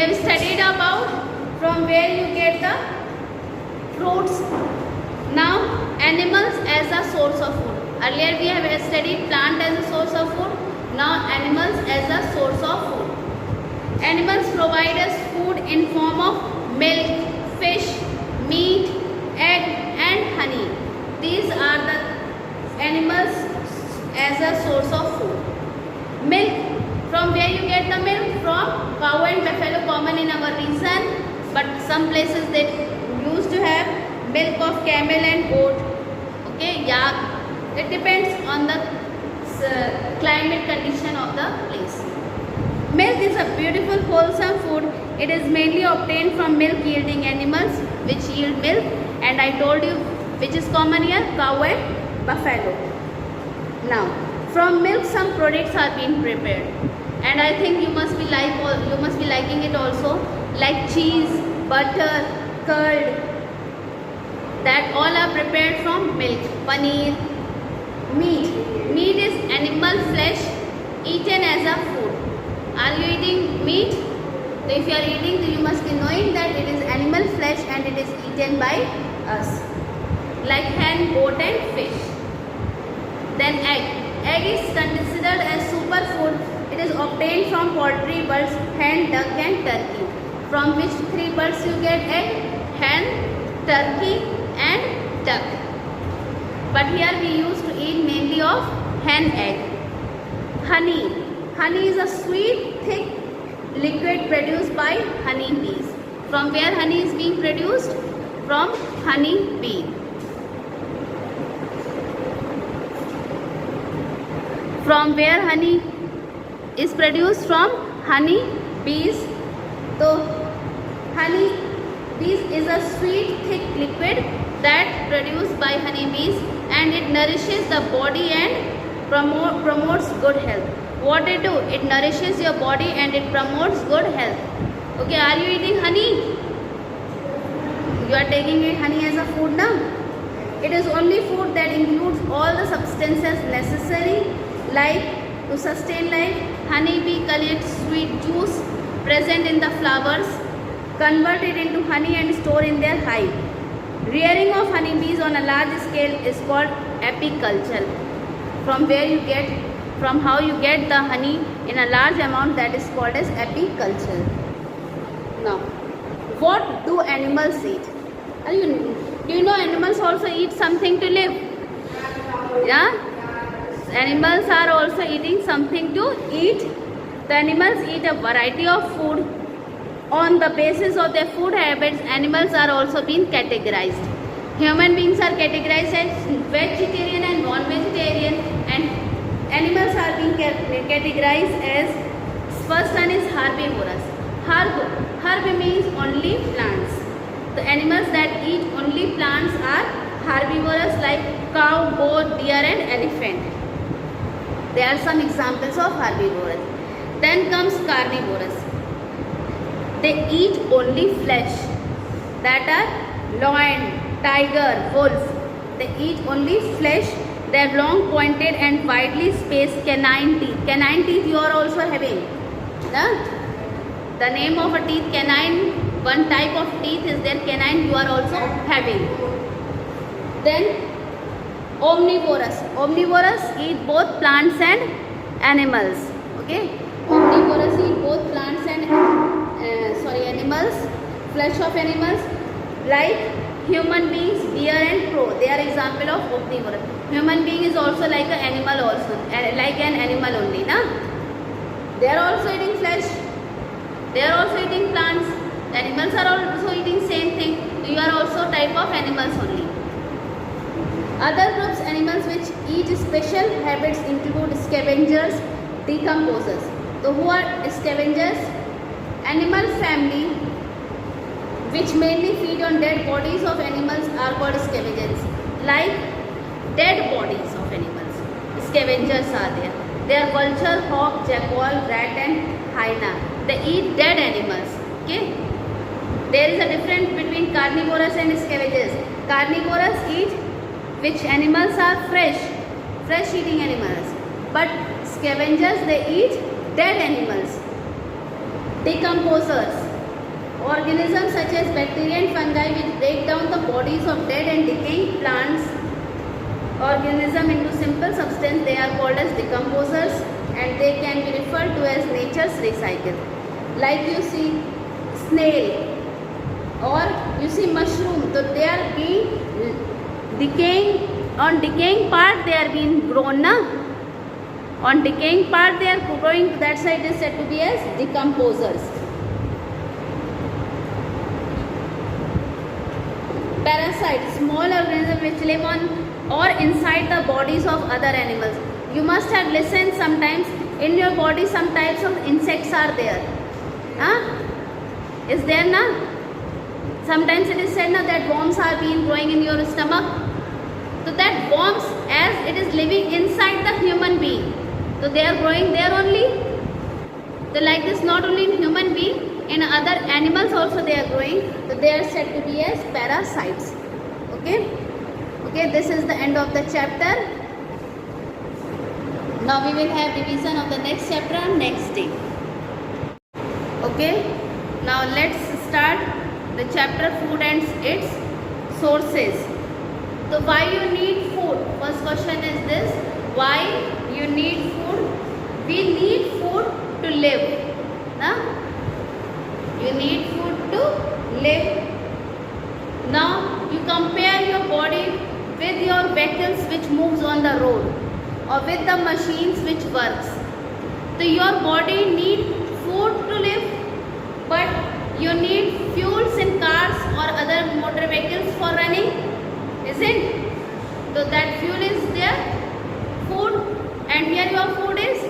have studied about from where you get the fruits. Now animals as a source of food. Earlier we have studied plant as a source of food. Now animals as a source of food. Animals provide us food in form of milk, fish, meat, egg and honey. These are the animals as a source of food. Milk. From where you get the milk? From cow and buffalo, common in our region, but some places they used to have milk of camel and goat. Okay, yak. It depends on the climate condition of the place. Milk is a beautiful wholesome food. It is mainly obtained from milk yielding animals which yield milk, and I told you which is common here, cow and buffalo. Now from milk some products are being prepared, and I think you must be liking it also, like cheese, butter, curd, that all are prepared from milk. Paneer, meat. Meat is animal flesh eaten as a food. Are you eating meat? So if you are eating, then you must be knowing that it is animal flesh and it is eaten by us, like hen, goat and fish. Then egg. Egg is considered as superfood. It is obtained from poultry, birds, hen, duck and turkey. From which three birds you get egg? Hen, turkey and duck. But here we used to eat mainly of hen egg. Honey. Honey is a sweet, thick liquid produced by honey bees. From where honey is being produced? From honey bee. From where honey is produced? From honey bees. So honey bees is a sweet, thick liquid that produced by honey bees, and it nourishes the body and promotes good health. What it do? It nourishes your body and it promotes good health. Okay, are you eating honey? You are taking honey as a food now? It is only food that includes all the substances necessary like to sustain life. Honey bee collects sweet juice present in the flowers, convert it into honey and store in their hive. Rearing of honey bees on a large scale is called apiculture. From how you get the honey in a large amount, that is called as apiculture. Now, what do animals eat? Do you know animals also eat something to live? Yeah? Animals are also eating something to eat. The animals eat a variety of food. On the basis of their food habits, animals are also being categorized. Human beings are categorized as vegetarian and non-vegetarian, and animals are being categorized as, first one is herbivorous. Herb means only plants. The animals that eat only plants are herbivorous, like cow, goat, deer and elephant. There are some examples of herbivorous. Then comes carnivorous. They eat only flesh, that are lion, tiger, wolf. They eat only flesh. They have long pointed and widely spaced canine teeth. Canine teeth you are also having. The name of a teeth, canine, one type of teeth is there, canine you are also having. Then omnivorous. Omnivorous eat both plants and animals. Okay, omnivorous eat both plants and animals, flesh of animals, like human beings, deer and crow. They are example of omnivorous. Human being is also like an animal also, like an animal only, na? They are also eating flesh. They are also eating plants. The animals are also eating same thing. You are also type of animals only. Other groups animals which eat special habits include scavengers, decomposers. So who are scavengers? Animal family which mainly feed on dead bodies of animals are called scavengers. Like dead bodies of animals, scavengers are there. They are vulture, hawk, jackal, rat and hyena. They eat dead animals. Okay. There is a difference between carnivorous and scavengers. Carnivorous eat which animals are fresh eating animals. But scavengers, they eat dead animals. Decomposers. Organisms such as bacteria and fungi which break down the bodies of dead and decaying plants organism into simple substance, they are called as decomposers, and they can be referred to as nature's recycle. Like you see snail or you see mushroom, so they are being decaying, on decaying part they are being grown, na? On decaying part they are growing, that side is said to be as decomposers. Parasites, small organisms which live on or inside the bodies of other animals. You must have listened sometimes, in your body some types of insects are there. Is there na? Sometimes it is said na that worms are being growing in your stomach. So that worms, as it is living inside the human being, so they are growing there only. So like this, not only in human being, in other animals also they are growing. So they are said to be as parasites. Okay. Okay, this is the end of the chapter. Now we will have revision of the next chapter on next day. Okay, now let's start the chapter food and its sources. So why you need food? First question is this: why you need food? We need food to live. Nah? You need food to live. Now you compare your body with your vehicles which moves on the road or with the machines which works. So your body need food to live, but you need fuels in cars or other motor vehicles for running, isn't? So that fuel is there, food, and here your food is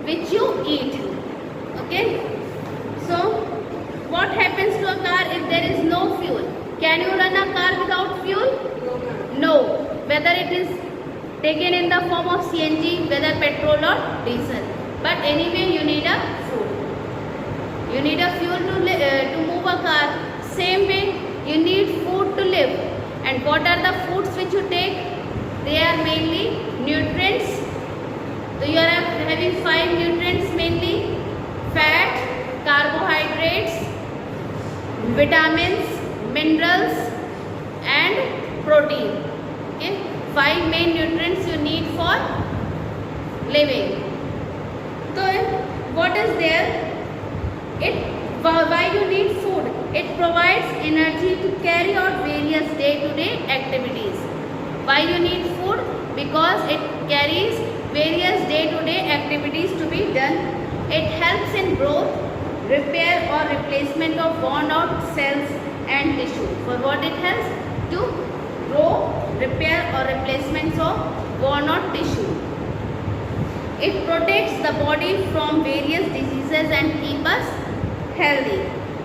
which you eat. Okay. So what happens to a car if there is no fuel? Can you run a car without fuel? No, whether it is taken in the form of CNG, whether petrol or diesel. But anyway, you need a food. You need a fuel to move a car. Same way, you need food to live. And what are the foods which you take? They are mainly nutrients. So you are having 5 nutrients mainly: fat, carbohydrates, vitamins, minerals, and protein. Okay, 5 main nutrients you need for living. So what is there? Why you need food? It provides energy to carry out various day-to-day activities. Why you need food? Because it carries various day-to-day activities to be done. It helps in growth, repair or replacement of worn out cells and tissue. For what it helps? To grow, repair or replacements of worn out tissue. It protects the body from various diseases and keep us healthy.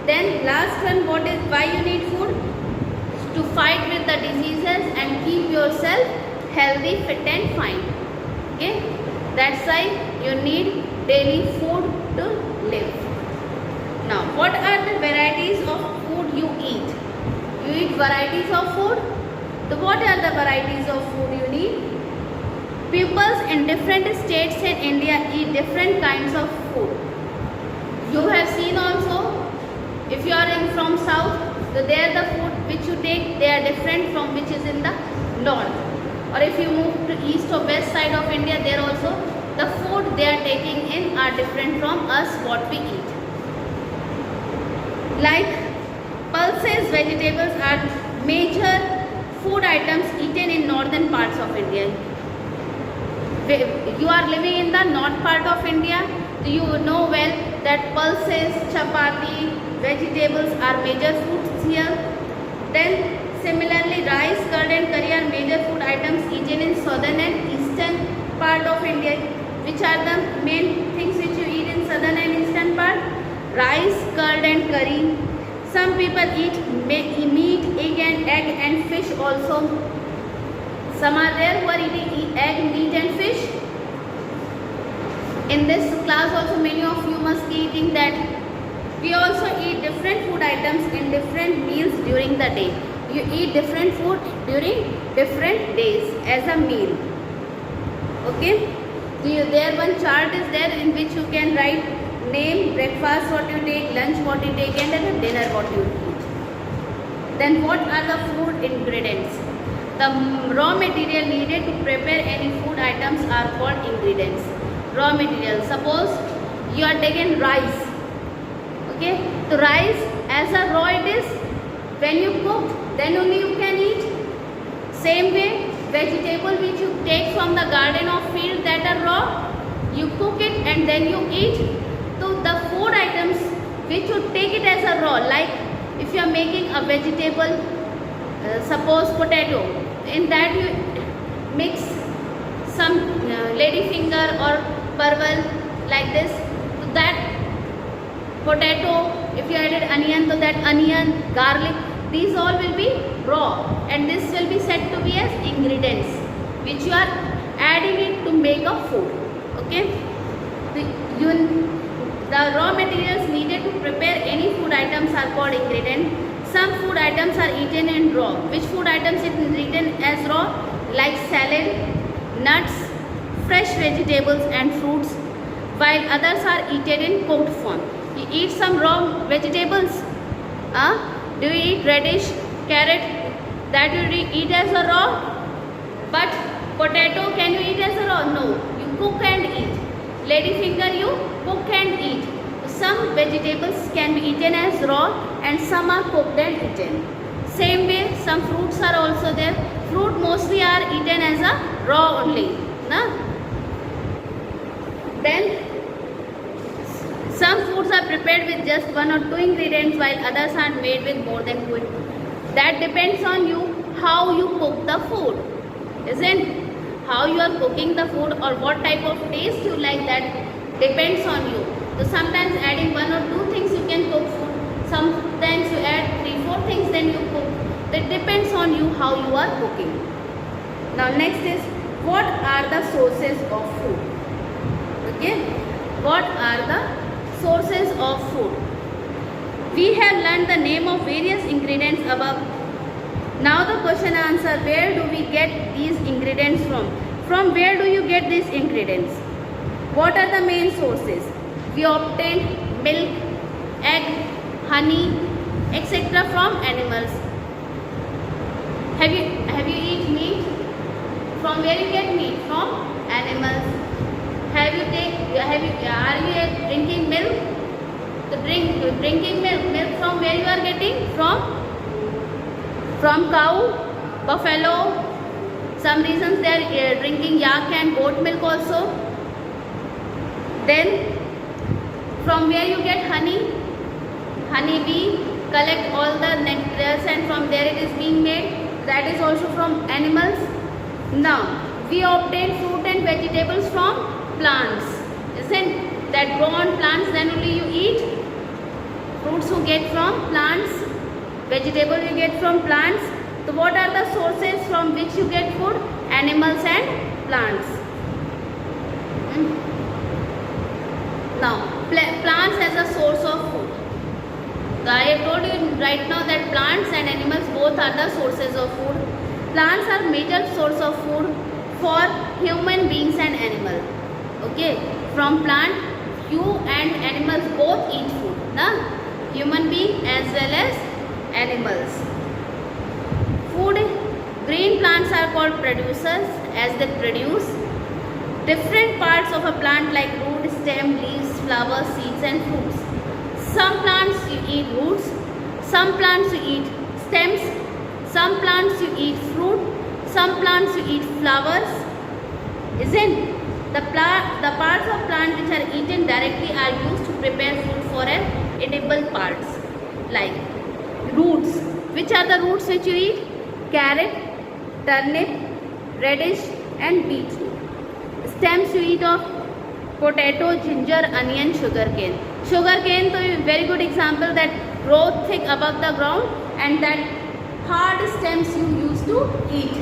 Then last one, what is why you need food? To fight with the diseases and keep yourself healthy, fit and fine. Okay, that's why you need daily food to live. Now, what are the varieties of food you eat? You eat varieties of food. So what are the varieties of food you need? Peoples in different states in India eat different kinds of food. You have seen also, if you are from south, so there the food which you take, they are different from which is in the north. Or if you move to east or west side of India, there also the food they are taking in are different from us what we eat. Like pulses, vegetables are major food items eaten in northern parts of India. You are living in the north part of India, you know well that pulses, chapati, vegetables are major foods here. Then similarly, rice, curd and curry are major food items eaten in southern and eastern part of India. Which are the main things which you eat in southern and eastern part? Rice, curd and curry. Some people eat meat, egg and fish also. Some are there who are eating egg, meat and fish. In this class also many of you must be eating that. We also eat different food items in different meals during the day. You eat different food during different days as a meal. Okay. So there one chart is there in which you can write name, breakfast what you take, lunch what you take and the dinner what you eat. Then what are the food ingredients? The raw material needed to prepare any food items are called ingredients. Raw material. Suppose you are taking rice. Okay, the rice as a raw it is. When you cook, then only you can eat. Same way, vegetable which you take from the garden or field that are raw, you cook it and then you eat. So the food items which you take it as a raw, like if you are making a vegetable, suppose potato, in that you mix some lady finger or parval like this. So that potato, if you added onion, so that onion, garlic, these all will be raw, and this will be said to be as ingredients which you are adding it to make a food. Okay, the raw materials needed to prepare any food items are called ingredient. Some food items are eaten in raw. Which food items is eaten as raw? Like salad, nuts, fresh vegetables and fruits, while others are eaten in cooked form. You eat some raw vegetables. Do you eat radish, carrot? That you eat as a raw. But potato, can you eat as a raw? No. You cook and eat. Lady finger, you cook and eat. Some vegetables can be eaten as raw and some are cooked and eaten. Same way, some fruits are also there. Fruit mostly are eaten as a raw only. Then some foods are prepared with just 1 or 2 ingredients, while others are made with more than 2. That depends on you how you cook the food, isn't? How you are cooking the food or what type of taste you like, that depends on you. So sometimes adding 1 or 2 things you can cook food. Sometimes you add 3-4 things then you cook. That depends on you how you are cooking. Now next is, what are the sources of food? Okay, what are the sources of food? We have learned the name of various ingredients above. Now the question answer, where do we get these ingredients from? From where do you get these ingredients? What are the main sources? We obtain milk, egg, honey, etc. from animals. Have you eat meat? From where you get meat? From animals. Are you drinking milk? Drinking milk from where you are getting? From cow, buffalo. Some reasons they are drinking yak and goat milk also. Then from where you get honey? Honey bee collect all the nectars and from there it is being made. That is also from animals. Now we obtain fruit and vegetables from plants. Isn't that grow on plants, then only you eat? Fruits you get from plants, vegetable you get from plants. So what are the sources from which you get food? Animals and plants. Now plants as a source of food. So I have told you right now that plants and animals both are the sources of food. Plants are major source of food for human beings and animals. Okay, from plant, you and animals both eat food. Human being as well as animals. Food, green plants are called producers as they produce different parts of a plant like root, stem, leaves, flowers, seeds and fruits. Some plants you eat roots, some plants you eat stems, some plants you eat fruit, some plants you eat flowers. Isn't? The parts of plant which are eaten directly are used to prepare food for an edible parts. Like roots. Which are the roots which you eat? Carrot, turnip, radish and beetroot. Stems you eat of potato, ginger, onion, sugarcane. Sugarcane is a very good example that grow thick above the ground and that hard stems you used to eat.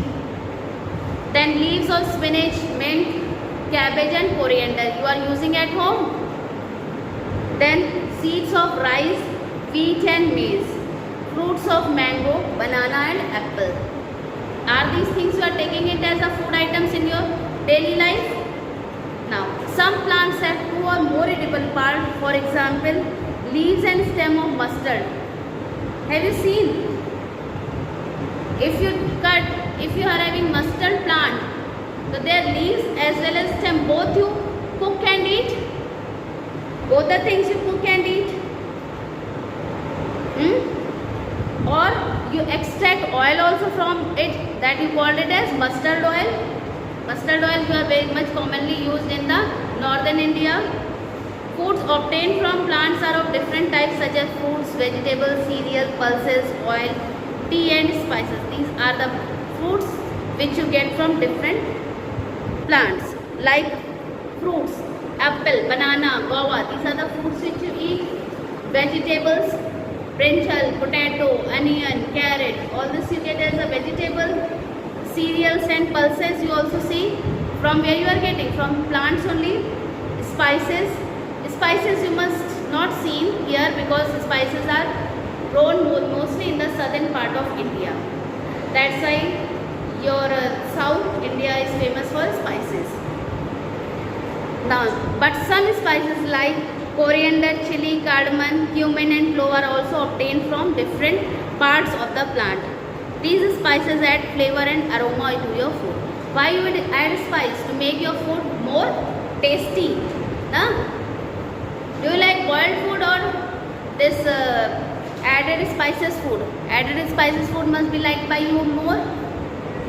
Then leaves of spinach, mint, cabbage and coriander you are using at home. Then seeds of rice, wheat and maize. Fruits of mango, banana and apple. Are these things you are taking it as a food items in your daily life? Now, some plants have 2 or more edible parts. For example, leaves and stem of mustard. Have you seen? If you are having mustard plant, so their leaves as well as stem, both you cook and eat. Both the things you cook and eat. Or you extract oil also from it, that you called it as mustard oil. Mustard oil you are very much commonly used in the northern India. Foods obtained from plants are of different types such as fruits, vegetables, cereal, pulses, oil, tea and spices. These are the fruits which you get from different plants, like fruits, apple, banana, guava. These are the fruits which you eat. Vegetables, brinjal, potato, onion, carrot, all this you get as a vegetable. Cereals and pulses you also see. From where you are getting? From plants only. Spices you must not see here because spices are grown mostly in the southern part of India. That's why your South India is famous for spices. Now, but some spices like coriander, chili, cardamom, cumin and clove are also obtained from different parts of the plant. These spices add flavor and aroma to your food. Why you will add spice? To make your food more tasty. Do you like boiled food or this added spices food? Added spices food must be liked by you more.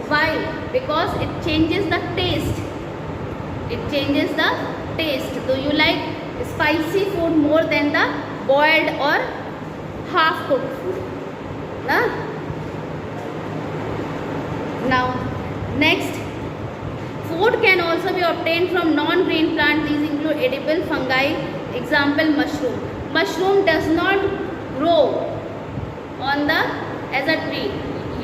Why? Because it changes the taste. It changes the taste. Do you like spicy food more than the boiled or half cooked food? Now, next, food can also be obtained from non-green plants. These include edible fungi, example mushroom. Mushroom does not grow on the as a tree.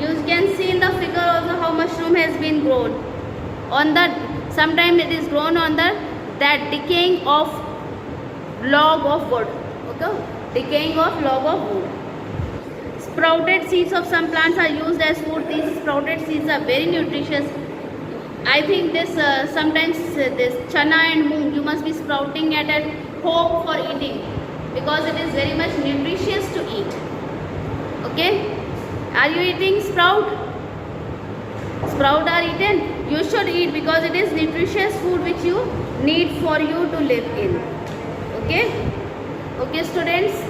You can see in the figure also how mushroom has been grown. On the sometimes it is grown on the that decaying of log of wood. Okay, decaying of log of wood. Sprouted seeds of some plants are used as food. These sprouted seeds are very nutritious. I think this sometimes this chana and moong you must be sprouting at home for eating because it is very much nutritious to eat. Okay, are you eating sprout? Sprout are eaten. You should eat because it is nutritious food which you need for you to live in. Okay, okay students.